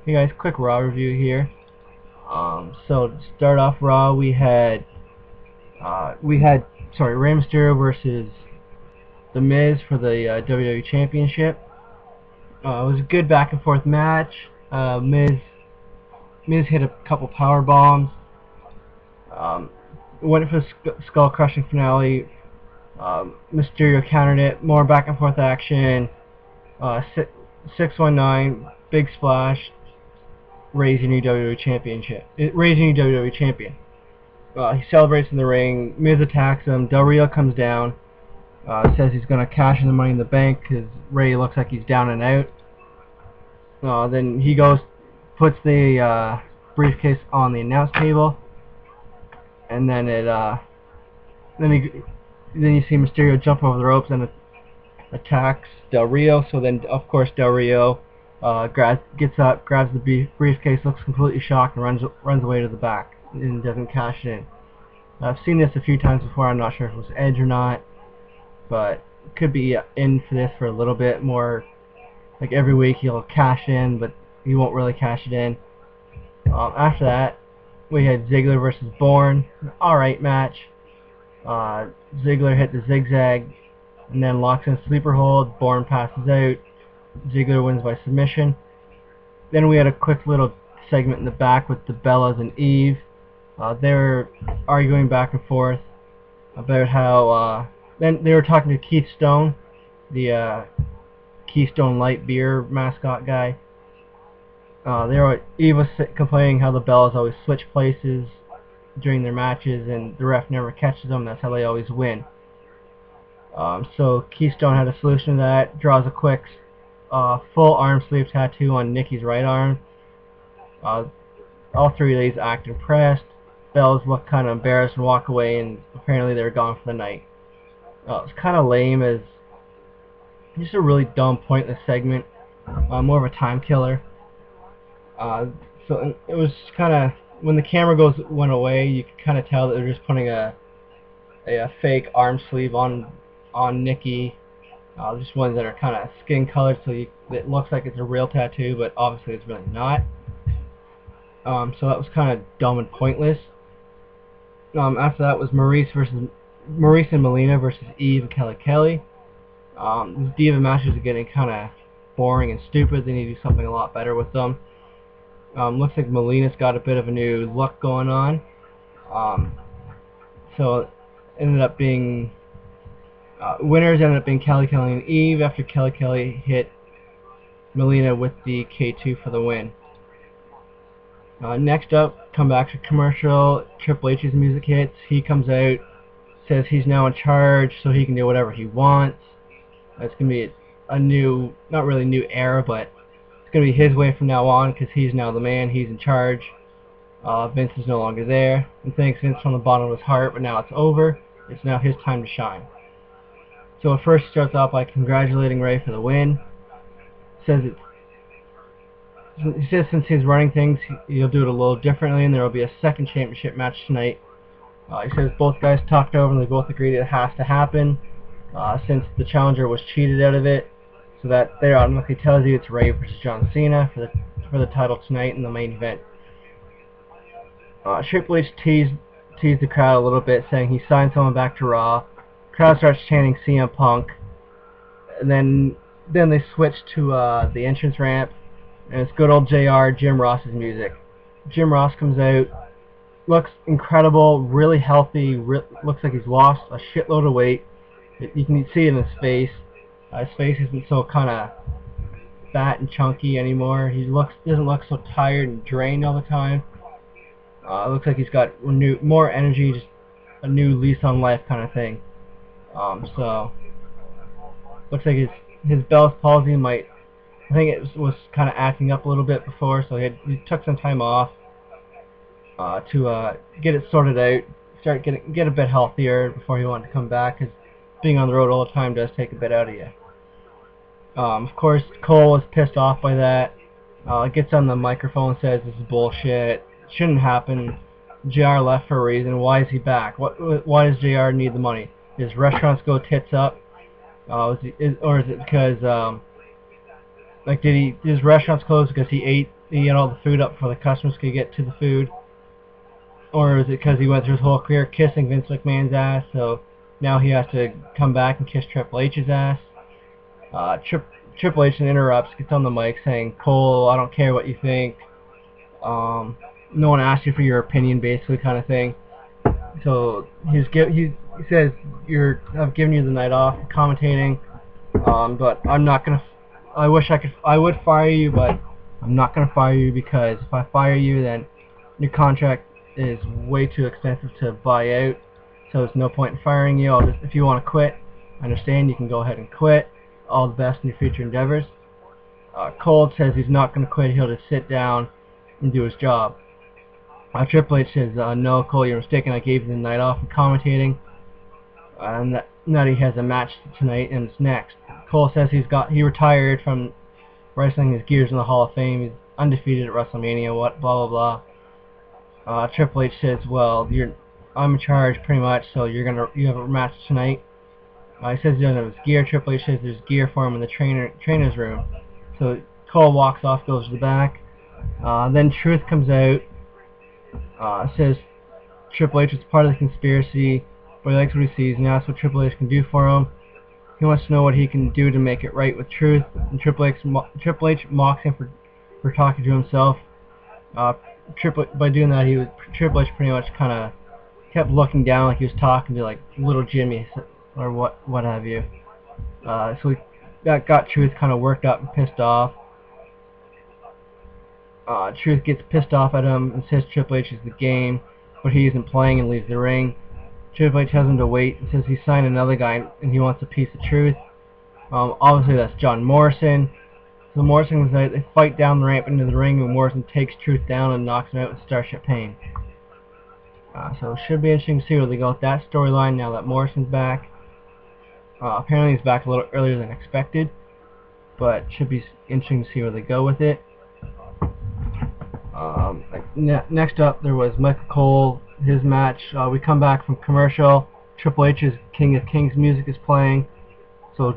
Hey guys, quick Raw review here. So to start off Raw, Rey Mysterio versus The Miz for the WWE Championship. It was a good back and forth match. Miz hit a couple power bombs. Um, went for the skull crushing finale. Mysterio countered it. More back and forth action. 619 big splash. Rey's new WWE Championship. Rey's new WWE Champion. He celebrates in the ring. Miz attacks him. Del Rio comes down. Says he's going to cash in the Money in the Bank because Rey looks like he's down and out. Then he goes, puts the briefcase on the announce table, and then then you see Mysterio jump over the ropes and attacks Del Rio. So then, of course, Del Rio gets up, grabs the briefcase, looks completely shocked, and runs away to the back and doesn't cash it in. I've seen this a few times before. I'm not sure if it was Edge or not, but could be in for this for a little bit more. Like every week he'll cash in, but he won't really cash it in. After that, we had Ziggler versus Bourne. Alright match. Ziggler hit the zigzag and then locks in a sleeper hold. Bourne passes out. Ziggler wins by submission. Then we had a quick little segment in the back with the Bellas and Eve. They were arguing back and forth about how then they were talking to Keith Stone, the Keystone Light beer mascot guy. Eve was complaining how the Bellas always switch places during their matches and the ref never catches them. That's how they always win. So Keystone had a solution to that. Draws a quick full arm sleeve tattoo on Nikki's right arm. All three of these act impressed. Bellas look kind of embarrassed and walk away, and apparently they're gone for the night. It was kind of lame, as just a really dumb, pointless segment. More of a time killer. So it was kind of, when the camera went away, you could kind of tell that they're just putting a fake arm sleeve on Nikki. Just ones that are kind of skin colored, so it looks like it's a real tattoo, but obviously it's really not. So that was kind of dumb and pointless. After that was Maurice and Melina versus Eve and Kelly. These Diva matches are getting kind of boring and stupid. They need to do something a lot better with them. Looks like Melina's got a bit of a new look going on. So it ended up being winners ended up being Kelly and Eve after Kelly hit Melina with the K2 for the win. Next up, come back to commercial. Triple H's music hits. He comes out, says he's now in charge, so he can do whatever he wants. It's gonna be a new, not really new era, but it's gonna be his way from now on because he's now the man. He's in charge. Vince is no longer there, and thanks Vince from the bottom of his heart. But now it's over. It's now his time to shine. So it first starts off by congratulating Rey for the win. He says since he's running things, he'll do it a little differently, and there will be a second championship match tonight. He says both guys talked over and they both agreed it has to happen, since the challenger was cheated out of it. So that there automatically tells you it's Rey versus John Cena for the title tonight in the main event. Triple H teased the crowd a little bit, saying he signed someone back to Raw. Crowd starts chanting CM Punk, and then they switch to the entrance ramp, and it's good old JR, Jim Ross's music. Jim Ross comes out, looks incredible, really healthy, looks like he's lost a shitload of weight. You can see it in his face. His face isn't so kind of fat and chunky anymore. He doesn't look so tired and drained all the time. It looks like he's got more energy, just a new lease on life kind of thing. So looks like his Bell's palsy might, I think it was kind of acting up a little bit before, so he took some time off to get it sorted out, get a bit healthier before he wanted to come back, because being on the road all the time does take a bit out of you. Of course, Cole was pissed off by that. Gets on the microphone and says this is bullshit. It shouldn't happen. JR left for a reason. Why is he back? Why does JR need the money? His restaurants go tits up? Or is it because like did his restaurants close because he ate he had all the food up before the customers could get to the food? Or is it because he went through his whole career kissing Vince McMahon's ass, so now he has to come back and kiss Triple H's ass? Triple H interrupts, gets on the mic saying, "Cole, I don't care what you think. No one asked you for your opinion," basically, kind of thing. So he says, I've given you the night off commentating, but I'm not gonna. I would fire you, but I'm not gonna fire you because if I fire you, then your contract is way too expensive to buy out. So there's no point in firing you. If you want to quit, I understand. You can go ahead and quit. All the best in your future endeavors. Cole says he's not going to quit. He'll just sit down and do his job. Triple H says, "No, Cole, you're mistaken. I gave you the night off from commentating, and that he has a match tonight and it's next." Cole says he retired from wrestling. His gear's in the Hall of Fame. He's undefeated at WrestleMania. What blah blah blah. Triple H says, "Well, I'm in charge pretty much, so you have a match tonight." He says he doesn't have his gear. Triple H says there's gear for him in the trainer's room. So Cole walks off, goes to the back. Then Truth comes out. Says Triple H is part of the conspiracy, but he likes what he sees, and asks what Triple H can do for him. He wants to know what he can do to make it right with Truth. And Triple H mocks him for talking to himself. By doing that, Triple H pretty much kind of kept looking down like he was talking to like little Jimmy or what have you. So that got Truth kind of worked up and pissed off. Truth gets pissed off at him and says Triple H is the game, but he isn't playing, and leaves the ring. Triple H tells him to wait and says he signed another guy and he wants a piece of Truth. Obviously that's John Morrison. So Morrison was out. They fight down the ramp into the ring, and Morrison takes Truth down and knocks him out with Starship Pain. So it should be interesting to see where they go with that storyline now that Morrison's back. Apparently he's back a little earlier than expected, but it should be interesting to see where they go with it. Next up, there was Michael Cole, his match. We come back from commercial. Triple H's King of Kings music is playing. So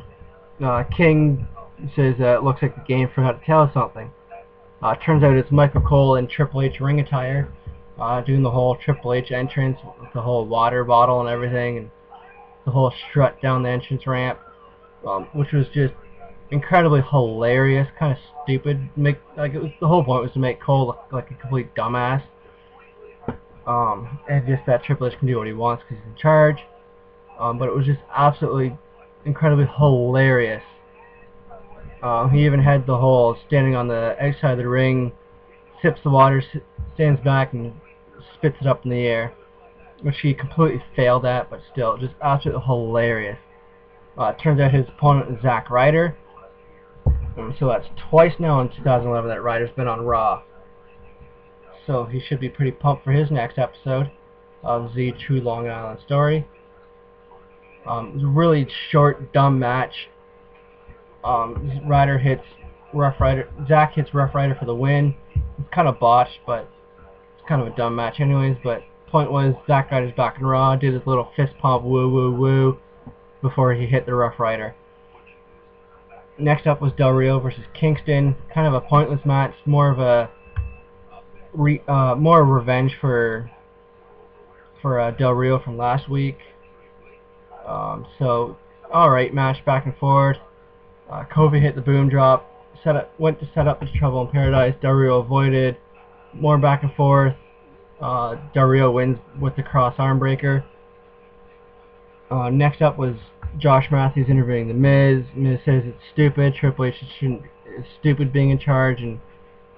King says it looks like the game forgot to tell us something. Turns out it's Michael Cole in Triple H ring attire, doing the whole Triple H entrance with the whole water bottle and everything, and the whole strut down the entrance ramp, which was just incredibly hilarious, kind of stupid. The whole point was to make Cole look like a complete dumbass, and just that Triple H can do what he wants because he's in charge. But it was just absolutely incredibly hilarious. He even had the whole standing on the outside of the ring, sips the water, stands back and spits it up in the air, which he completely failed at, but still, just absolutely hilarious. Turns out his opponent is Zack Ryder. So that's twice now in 2011 that Ryder's been on Raw. So he should be pretty pumped for his next episode of the True Long Island Story. It was a really short, dumb match. Ryder hits Rough Rider. Zack hits Rough Rider for the win. It's kind of botched, but it's kind of a dumb match anyways. But point was, Zack Ryder's back in Raw, did his little fist pump, woo woo woo, before he hit the Rough Rider. Next up was Del Rio versus Kingston. Kind of a pointless match, more of a revenge for Del Rio from last week. So alright match, back and forth. Kofi hit the boom drop, went to set up his Trouble in Paradise. Del Rio avoided. More back and forth. Del Rio wins with the cross arm breaker. Next up was Josh Matthews interviewing The Miz. Miz says it's stupid. Triple H is stupid being in charge, and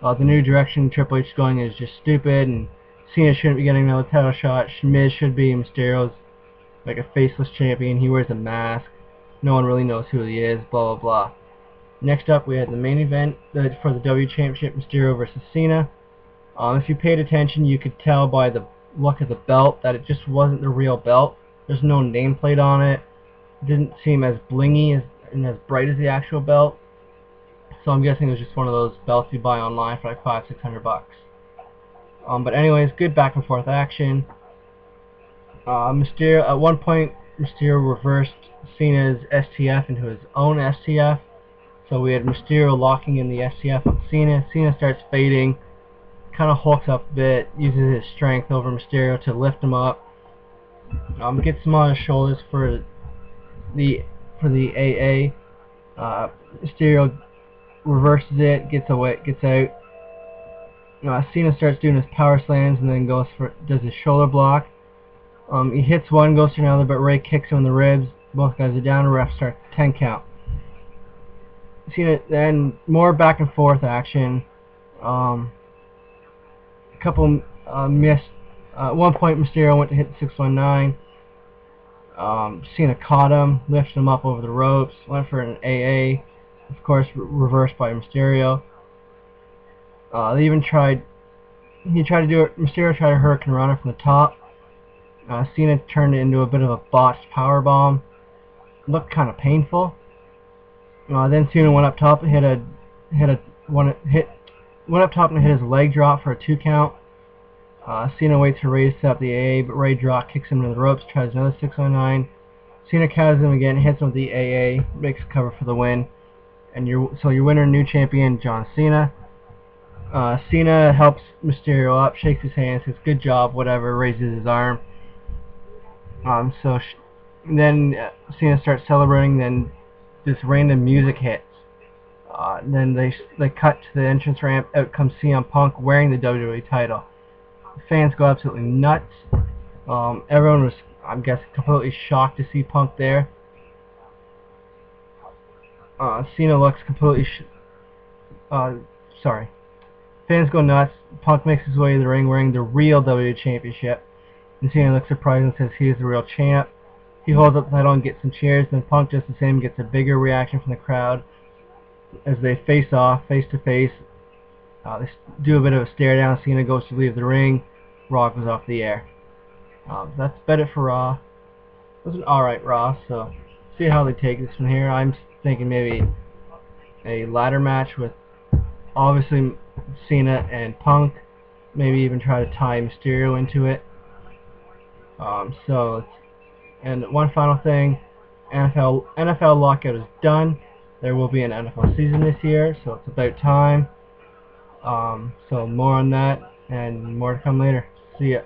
the new direction Triple H is going is just stupid, and Cena shouldn't be getting another title shot. Miz should be. Mysterio's like a faceless champion. He wears a mask. No one really knows who he is. Blah blah blah. Next up, we had the main event for the W Championship, Mysterio versus Cena. If you paid attention, you could tell by the look of the belt that it just wasn't the real belt. There's no nameplate on it. It didn't seem as blingy and as bright as the actual belt. So I'm guessing it was just one of those belts you buy online for like $500-600 bucks. But anyways, good back and forth action. Mysterio, at one point, Mysterio reversed Cena's STF into his own STF. So we had Mysterio locking in the SCF on Cena. Cena starts fading, kind of hulks up a bit, uses his strength over Mysterio to lift him up. Gets him on his shoulders for the AA. Mysterio reverses it, gets out. Cena starts doing his power slams and then does his shoulder block. He hits one, goes to another, but Ray kicks him in the ribs. Both guys are down. Ref starts 10 count. Cena then more back and forth action. A couple missed. At one point, Mysterio went to hit the 619. Cena caught him, lifted him up over the ropes, went for an AA. Of course, reversed by Mysterio. They even tried. He tried to do it. Mysterio tried a Hurricane Runner from the top. Cena turned it into a bit of a botched power bomb. Looked kind of painful. Then Cena went up top and went up top and hit his leg drop for a 2 count. Cena waits for Ray to set up the AA, but Ray drop kicks him into the ropes, tries another 609. Cena counters him again, hits him with the AA, makes a cover for the win. And your winner, new champion, John Cena. Cena helps Mysterio up, shakes his hand, says good job, whatever, raises his arm. Then Cena starts celebrating, then this random music hits. Then they cut to the entrance ramp, out comes CM Punk wearing the WWE title. Fans go absolutely nuts. Everyone was, I'm guessing, completely shocked to see Punk there. Cena looks completely sorry. Fans go nuts. Punk makes his way to the ring wearing the real WWE Championship. And Cena looks surprised and says he is the real champ. He holds up the title and gets some cheers. Then Punk does the same and gets a bigger reaction from the crowd as they face off, face to face. They do a bit of a stare down. Cena goes to leave the ring. Raw goes off the air. That's about it for Raw. It was an alright Raw, so see how they take this from here. I'm thinking maybe a ladder match with obviously Cena and Punk. Maybe even try to tie Mysterio into it. And one final thing, NFL lockout is done. There will be an NFL season this year, so it's about time. So more on that and more to come later. See ya.